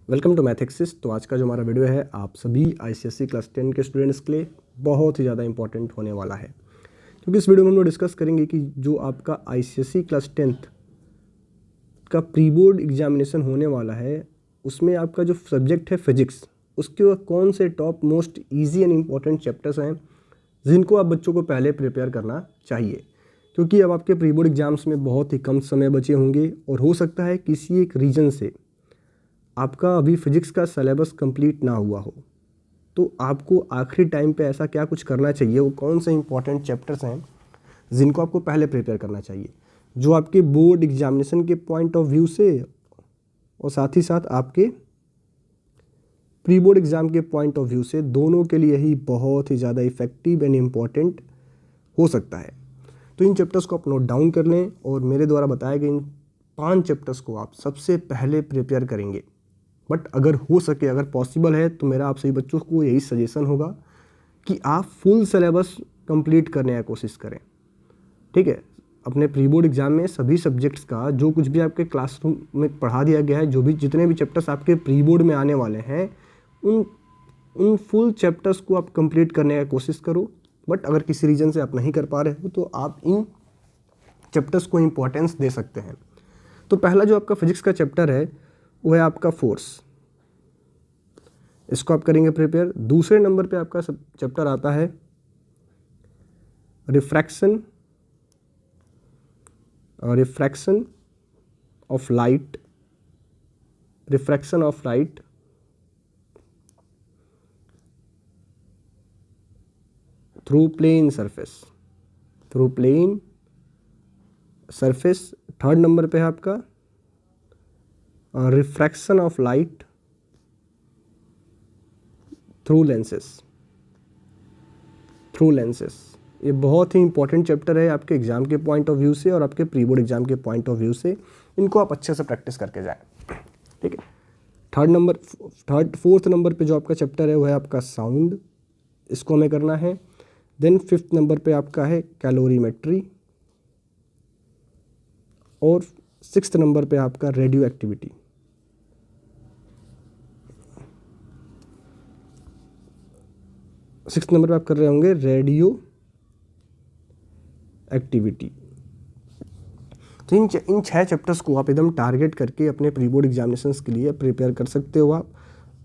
Welcome to मैथेक्सिस। तो आज का जो हमारा वीडियो है आप सभी आईसीएसई क्लास 10 के स्टूडेंट्स के लिए बहुत ही ज़्यादा इंपॉर्टेंट होने वाला है, क्योंकि इस वीडियो में हम लोग डिस्कस करेंगे कि जो आपका आईसीएसई क्लास 10th का प्री बोर्ड एग्जामिनेशन होने वाला है उसमें आपका जो सब्जेक्ट है फिजिक्स, उसके कौन से top most easy and important chapters हैं जिनको आप बच्चों को पहले प्रिपेयर करना चाहिए, क्योंकि अब आपके प्री बोर्ड एग्जाम्स में बहुत ही कम समय बचे होंगे और हो सकता है किसी एक रीज़न से आपका अभी फिजिक्स का सिलेबस कंप्लीट ना हुआ हो। तो आपको आखिरी टाइम पे ऐसा क्या कुछ करना चाहिए, वो कौन से इंपॉर्टेंट चैप्टर्स हैं जिनको आपको पहले प्रिपेयर करना चाहिए, जो आपके बोर्ड एग्जामिनेशन के पॉइंट ऑफ व्यू से और साथ ही साथ आपके प्री बोर्ड एग्ज़ाम के पॉइंट ऑफ व्यू से दोनों के लिए ही बहुत ही ज़्यादा इफेक्टिव एंड इम्पॉर्टेंट हो सकता है। तो इन चैप्टर्स को आप नोट डाउन कर लें और मेरे द्वारा बताए गए इन 5 चैप्टर्स को आप सबसे पहले प्रिपेयर करेंगे। बट अगर हो सके, अगर पॉसिबल है, तो मेरा आप सभी बच्चों को यही सजेशन होगा कि आप फुल सिलेबस कंप्लीट करने की कोशिश करें। ठीक है, अपने प्री बोर्ड एग्जाम में सभी सब्जेक्ट्स का जो कुछ भी आपके क्लासरूम में पढ़ा दिया गया है, जो भी जितने भी चैप्टर्स आपके प्री बोर्ड में आने वाले हैं, उन फुल चैप्टर्स को आप कंप्लीट करने की कोशिश करो। बट अगर किसी रीज़न से आप नहीं कर पा रहे हो तो आप इन चैप्टर्स को इम्पोर्टेंस दे सकते हैं। तो पहला जो आपका फिजिक्स का चैप्टर है वो है आपका फोर्स, इसको आप करेंगे प्रिपेयर। दूसरे नंबर पे आपका सब चैप्टर आता है refraction of light through plane surface. Third number पे है आपका refraction of light through lenses. ये बहुत ही इंपॉर्टेंट चैप्टर है आपके एग्जाम के पॉइंट ऑफ व्यू से और आपके प्री बोर्ड एग्जाम के पॉइंट ऑफ व्यू से। इनको आप अच्छे से प्रैक्टिस करके जाएं। ठीक है, फोर्थ नंबर पे जो आपका चैप्टर है वो है आपका साउंड, इसको हमें करना है। देन 5th नंबर पे आपका है कैलोरीमेट्री और 6th नंबर पे आपका रेडियो एक्टिविटी। सिक्स नंबर पे आप कर रहे होंगे रेडियो एक्टिविटी। तो इन 6 चैप्टर्स को आप एकदम टारगेट करके अपने प्री बोर्ड एग्जामिनेशंस के लिए प्रिपेयर कर सकते हो आप।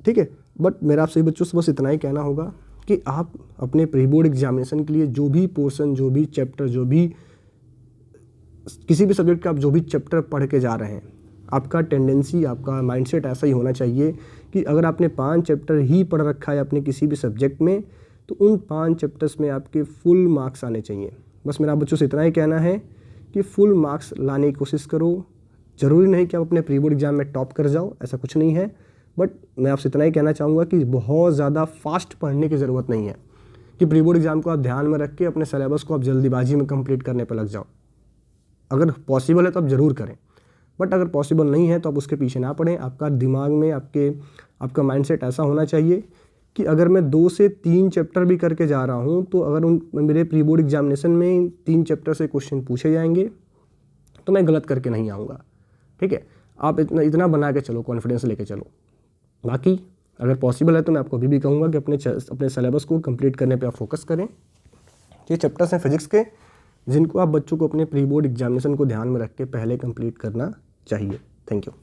ठीक है, बट मेरा आप सभी बच्चों से बस इतना ही कहना होगा कि आप अपने प्री बोर्ड एग्जामिनेशन के लिए जो भी पोर्शन, जो भी चैप्टर, जो भी किसी भी सब्जेक्ट का आप जो भी चैप्टर पढ़ के जा रहे हैं, आपका टेंडेंसी, आपका माइंडसेट ऐसा ही होना चाहिए कि अगर आपने 5 चैप्टर ही पढ़ रखा है अपने किसी भी सब्जेक्ट में, तो उन 5 चैप्टर्स में आपके फुल मार्क्स आने चाहिए। बस मेरा बच्चों से इतना ही कहना है कि फुल मार्क्स लाने की कोशिश करो। ज़रूरी नहीं कि आप अपने प्री बोर्ड एग्जाम में टॉप कर जाओ, ऐसा कुछ नहीं है। बट मैं आपसे इतना ही कहना चाहूँगा कि बहुत ज़्यादा फास्ट पढ़ने की ज़रूरत नहीं है कि प्री बोर्ड एग्जाम को आप ध्यान में रख के अपने सिलेबस को आप जल्दीबाजी में कंप्लीट करने पर लग जाओ। अगर पॉसिबल है तो आप ज़रूर करें, बट अगर पॉसिबल नहीं है तो आप उसके पीछे ना पड़ें। आपका दिमाग में आपका माइंडसेट ऐसा होना चाहिए कि अगर मैं 2 से 3 चैप्टर भी करके जा रहा हूँ, तो अगर मेरे प्री बोर्ड एग्जामिनेशन में 3 चैप्टर से क्वेश्चन पूछे जाएंगे तो मैं गलत करके नहीं आऊँगा। ठीक है, आप इतना बना के चलो, कॉन्फिडेंस लेके चलो। बाकी अगर पॉसिबल है तो मैं आपको अभी भी कहूँगा कि अपने सिलेबस को कंप्लीट करने पे आप फोकस करें। ये चैप्टर्स हैं फिजिक्स के जिनको आप बच्चों को अपने प्री बोर्ड एग्जामिनेशन को ध्यान में रख के पहले कंप्लीट करना चाहिए। Thank you.